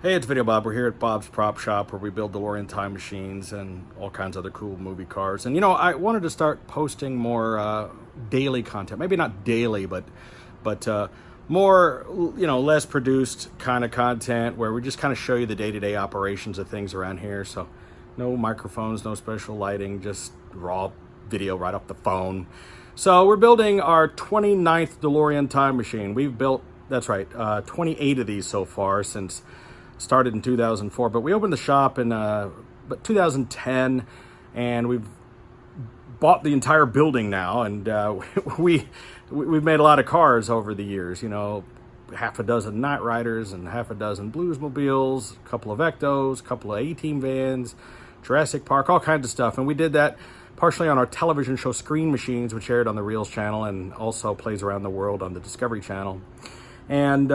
Hey, it's Videobob. We're here at Bob's Prop Shop where we build Delorean time machines and all kinds of other cool movie cars. And I wanted to start posting more daily content. Maybe not daily, but more less produced kind of content where we just kind of show you the day-to-day operations of things around here. So no microphones, no special lighting, just raw video right off the phone. So we're building our 29th Delorean time machine. We've built, that's right, 28 of these so far since started in 2004, but we opened the shop in 2010, and we've bought the entire building now, and we've made a lot of cars over the years. Half a dozen Night Riders and half a dozen Bluesmobiles, a couple of Ectos, a couple of A-Team vans, Jurassic Park, all kinds of stuff. And we did that partially on our television show Screen Machines, which aired on the Reels channel and also plays around the world on the Discovery Channel. And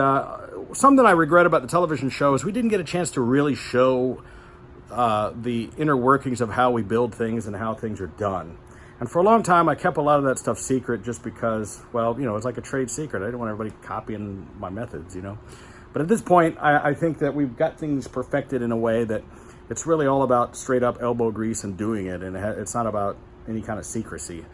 something I regret about the television show is we didn't get a chance to really show the inner workings of how we build things and how things are done. And for a long time, I kept a lot of that stuff secret just because, well, it's like a trade secret. I didn't want everybody copying my methods, But at this point, I think that we've got things perfected in a way that it's really all about straight up elbow grease and doing it. And it's not about any kind of secrecy.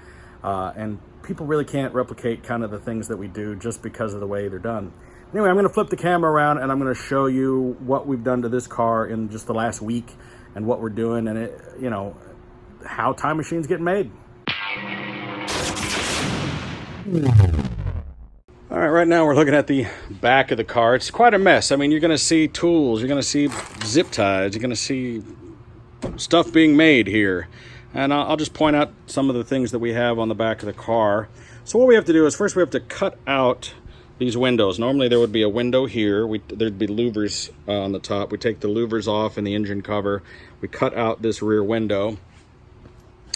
And people really can't replicate kind of the things that we do just because of the way they're done. Anyway, I'm going to flip the camera around and I'm going to show you what we've done to this car in just the last week and what we're doing and how time machines get made. All right, right now we're looking at the back of the car. It's quite a mess. I mean, you're going to see tools, you're going to see zip ties, you're going to see stuff being made here. And I'll just point out some of the things that we have on the back of the car. So what we have to do is first we have to cut out these windows. Normally there would be a window here. There'd be louvers on the top. We take the louvers off in the engine cover. We cut out this rear window.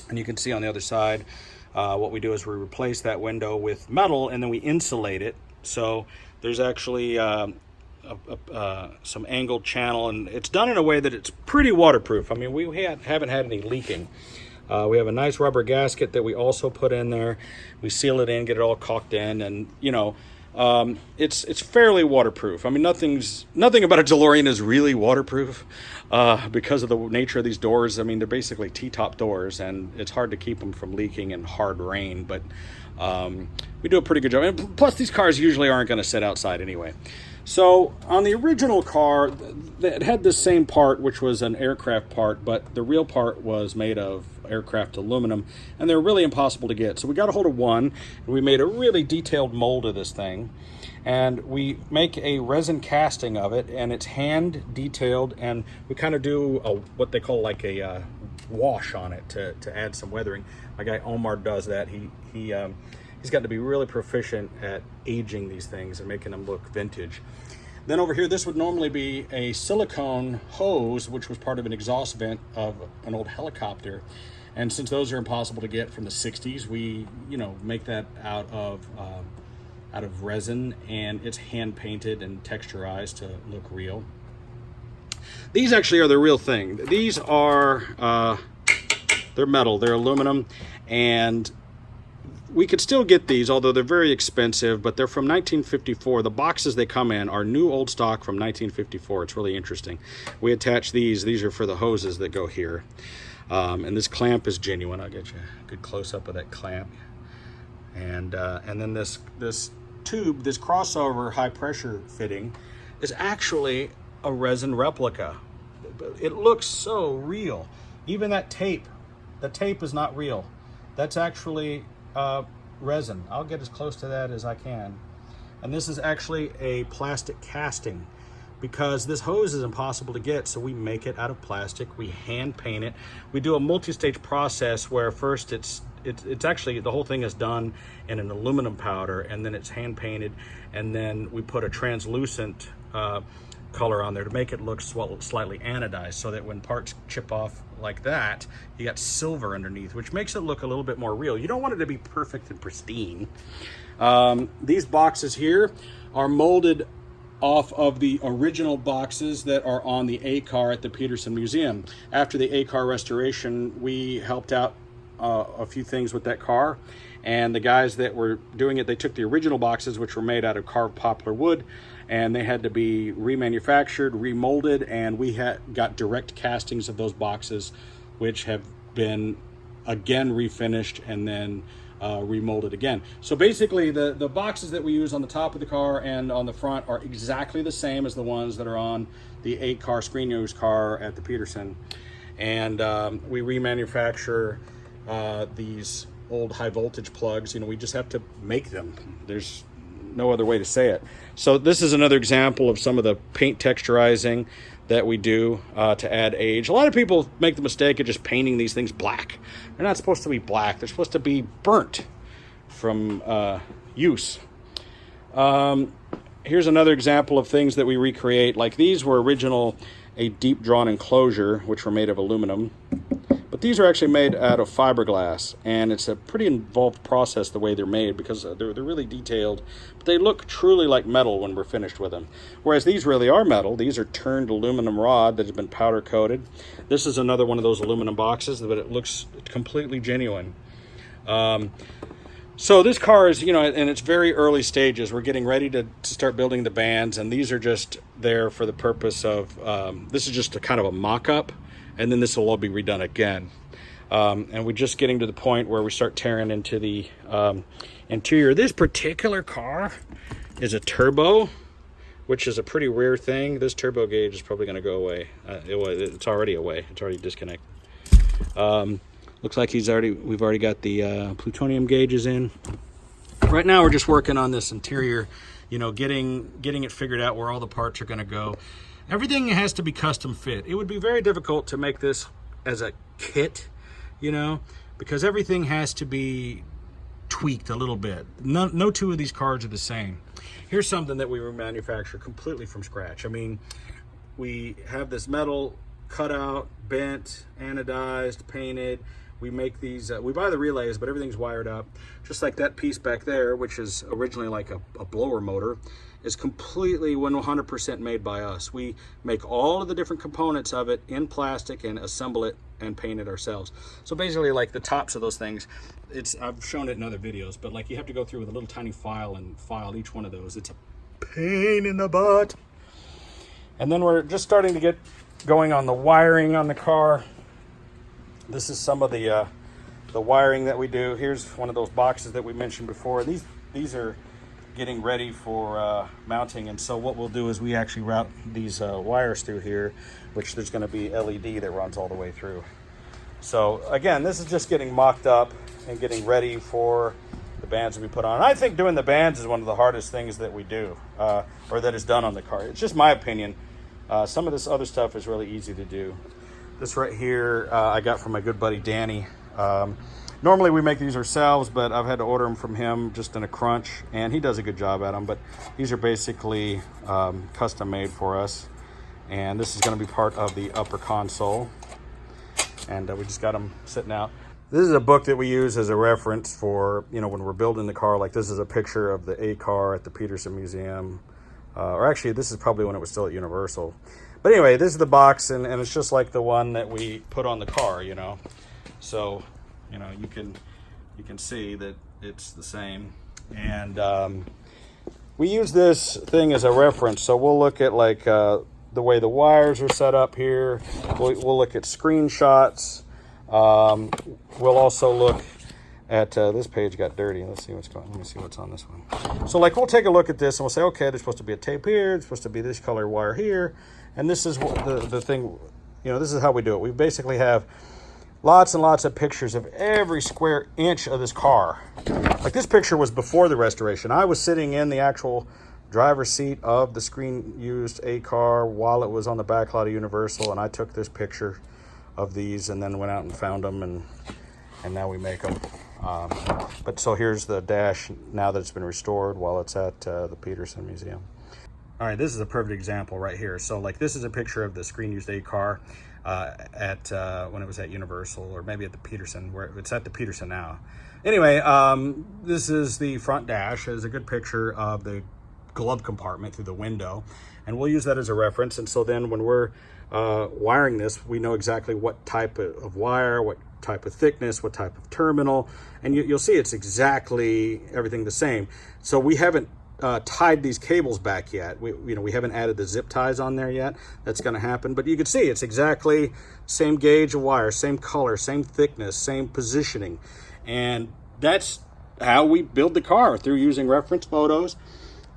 And you can see on the other side, what we do is we replace that window with metal and then we insulate it. So there's actually some angled channel, and it's done in a way that it's pretty waterproof. I mean, we haven't had any leaking. We have a nice rubber gasket that we also put in there. We seal it in, get it all caulked in, and it's fairly waterproof. I mean, nothing about a DeLorean is really waterproof because of the nature of these doors. I mean, they're basically T-top doors, and it's hard to keep them from leaking in hard rain. But we do a pretty good job. And plus, these cars usually aren't going to sit outside anyway. So on the original car, it had the same part, which was an aircraft part, but the real part was made of aircraft aluminum, and they're really impossible to get. So we got a hold of one, and we made a really detailed mold of this thing, and we make a resin casting of it, and it's hand detailed, and we kind of do what they call like a wash on it to add some weathering. My guy Omar does that. He's got to be really proficient at aging these things and making them look vintage. Then over here, this would normally be a silicone hose, which was part of an exhaust vent of an old helicopter. And since those are impossible to get from the 60s, we, make that out of resin, and it's hand painted and texturized to look real. These actually are the real thing. These are, they're metal, they're aluminum, and we could still get these, although they're very expensive, but they're from 1954. The boxes they come in are new old stock from 1954. It's really interesting. We attach these. These are for the hoses that go here. And this clamp is genuine. I'll get you a good close-up of that clamp. And then this tube, this crossover high-pressure fitting, is actually a resin replica. It looks so real. Even that tape, the tape is not real. That's actually resin. I'll get as close to that as I can. And this is actually a plastic casting because this hose is impossible to get, so we make it out of plastic. We hand paint it. We do a multi-stage process where first it's actually, the whole thing is done in an aluminum powder, and then it's hand painted, and then we put a translucent color on there to make it look slightly anodized, so that when parts chip off like that, you got silver underneath, which makes it look a little bit more real. You don't want it to be perfect and pristine. These boxes here are molded off of the original boxes that are on the A car at the Peterson Museum. After the A car restoration, we helped out a few things with that car, And the guys that were doing it, they took the original boxes, which were made out of carved poplar wood, and they had to be remanufactured, remolded, and we got direct castings of those boxes, which have been again refinished and then remolded again. So basically the boxes that we use on the top of the car and on the front are exactly the same as the ones that are on the 8-car screen used car at the Peterson. And we remanufacture these old high voltage plugs. You know, we just have to make them. There's no other way to say it. So this is another example of some of the paint texturizing that we do to add age. A lot of people make the mistake of just painting these things black. They're not supposed to be black. They're supposed to be burnt from use. Here's another example of things that we recreate. Like these were original a deep drawn enclosure, which were made of aluminum. But these are actually made out of fiberglass, and it's a pretty involved process the way they're made, because they're really detailed, but they look truly like metal when we're finished with them. Whereas these really are metal. These are turned aluminum rod that has been powder coated. This is another one of those aluminum boxes, but it looks completely genuine. So this car is, you know, in its very early stages. We're getting ready to start building the bands, and these are just there for the purpose of, this is just a kind of a mock-up, and then this will all be redone again. And we're just getting to the point where we start tearing into the interior. This particular car is a turbo, which is a pretty rare thing. This turbo gauge is probably going to go away. It's already away. It's already disconnected. Looks like we've already got the plutonium gauges in. Right now we're just working on this interior, you know, getting it figured out where all the parts are going to go. Everything has to be custom fit. It would be very difficult to make this as a kit, you know, because everything has to be tweaked a little bit. No two of these cars are the same. Here's something that we manufacture completely from scratch. I mean, we have this metal cut out, bent, anodized, painted. We make these, we buy the relays, but everything's wired up. Just like that piece back there, which is originally like a blower motor, is completely 100% made by us. We make all of the different components of it in plastic and assemble it and paint it ourselves. So basically, like the tops of those things, I've shown it in other videos, but like you have to go through with a little tiny file and file each one of those. It's a pain in the butt. And then we're just starting to get going on the wiring on the car. This is some of the wiring that we do. Here's one of those boxes that we mentioned before. These are getting ready for mounting, and so what we'll do is we actually route these wires through here, which there's going to be LED that runs all the way through. So again, this is just getting mocked up and getting ready for the bands that we put on. I think doing the bands is one of the hardest things that we do, or that is done on the car. It's just my opinion. Some of this other stuff is really easy to do. This right here I got from my good buddy Danny. Normally we make these ourselves, but I've had to order them from him just in a crunch, and he does a good job at them. But these are basically custom made for us, and this is going to be part of the upper console, and we just got them sitting out. This is a book that we use as a reference for, you know, when we're building the car. Like this is a picture of the A car at the Peterson Museum, or actually this is probably when it was still at Universal. But anyway, this is the box, and it's just like the one that we put on the car, you know. So, you know, you can see that it's the same. And we use this thing as a reference. So we'll look at like the way the wires are set up here. We'll look at screenshots. We'll also look at this page got dirty. Let's see what's going on. Let me see what's on this one. So like we'll take a look at this and we'll say, okay, there's supposed to be a tape here. There's supposed to be this color wire here. And this is the thing, you know, this is how we do it. We basically have lots and lots of pictures of every square inch of this car. Like this picture was before the restoration. I was sitting in the actual driver's seat of the screen used A car while it was on the back lot of Universal, and I took this picture of these and then went out and found them, and now we make them. But so here's the dash now that it's been restored while it's at the Peterson Museum. All right, this is a perfect example right here. So like this is a picture of the screen used A car at when it was at Universal, or maybe at the Peterson, where it's at the Peterson now. Anyway, this is the front dash. It's a good picture of the glove compartment through the window, and we'll use that as a reference. And so then when we're wiring this, we know exactly what type of wire, what type of thickness, what type of terminal, and you'll see it's exactly everything the same. So we haven't tied these cables back yet. We haven't added the zip ties on there yet. That's going to happen, but you can see it's exactly same gauge of wire, same color, same thickness, same positioning, and that's how we build the car, through using reference photos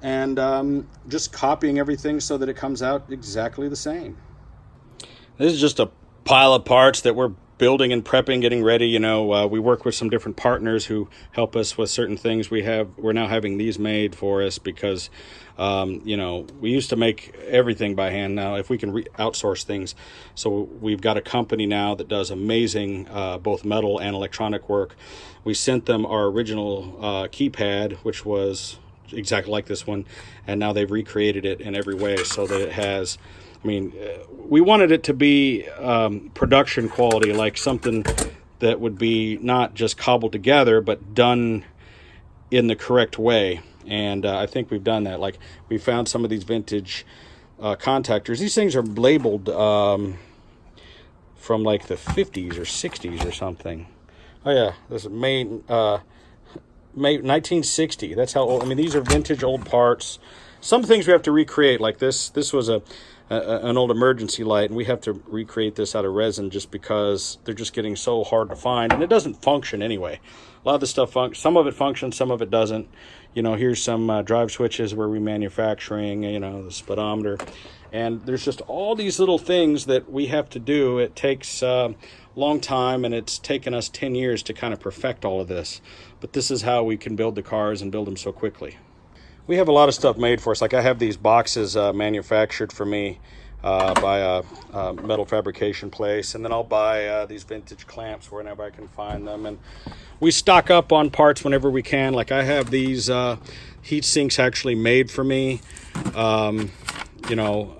and just copying everything so that it comes out exactly the same. This is just a pile of parts that we're building and prepping, getting ready. You know, we work with some different partners who help us with certain things. We're now having these made for us because, you know, we used to make everything by hand. Now, if we can outsource things, so we've got a company now that does amazing both metal and electronic work. We sent them our original keypad, which was exactly like this one, and now they've recreated it in every way so that it has, I mean, we wanted it to be production quality, like something that would be not just cobbled together, but done in the correct way. And I think we've done that. Like, we found some of these vintage contactors. These things are labeled from like the 50s or 60s or something. Oh yeah, this is made 1960. That's how old. I mean, these are vintage old parts. Some things we have to recreate, like this. This was an old emergency light, and we have to recreate this out of resin just because they're just getting so hard to find, and it doesn't function anyway. A lot of the stuff, some of it functions, some of it doesn't. You know, here's some drive switches we're remanufacturing, you know, the speedometer, and there's just all these little things that we have to do. It takes a long time, and it's taken us 10 years to kind of perfect all of this, but this is how we can build the cars and build them so quickly. We have a lot of stuff made for us. Like, I have these boxes manufactured for me by a metal fabrication place, and then I'll buy these vintage clamps whenever I can find them, and we stock up on parts whenever we can. Like, I have these heat sinks actually made for me. You know,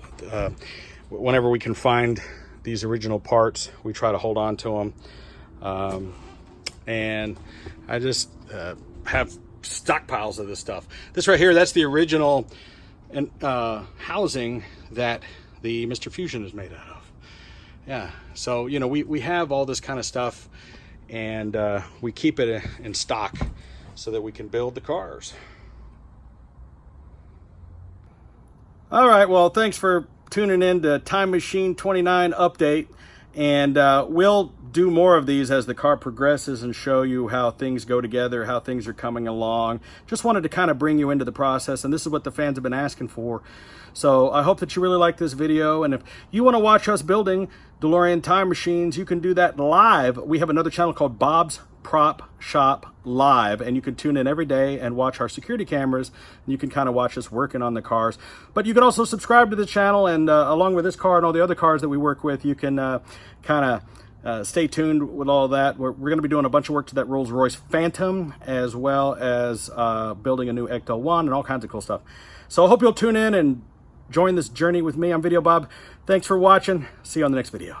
whenever we can find these original parts, we try to hold on to them, and I just have stockpiles of this stuff. This right here, that's the original housing that the Mr. Fusion is made out of. Yeah, so, you know, we have all this kind of stuff, and we keep it in stock so that we can build the cars. All right, well, thanks for tuning in to Time Machine 29 update, and we'll do more of these as the car progresses and show you how things go together, how things are coming along. Just wanted to kind of bring you into the process, and this is what the fans have been asking for. So I hope that you really like this video, and if you want to watch us building DeLorean time machines, you can do that live. We have another channel called Bob's Prop Shop Live, and you can tune in every day and watch our security cameras, and you can kind of watch us working on the cars. But you can also subscribe to the channel, and along with this car and all the other cars that we work with, you can kind of stay tuned with all that. We're going to be doing a bunch of work to that Rolls-Royce Phantom, as well as building a new Ecto 1 and all kinds of cool stuff. So I hope you'll tune in and join this journey with me. I'm Videobob. Thanks for watching. See you on the next video.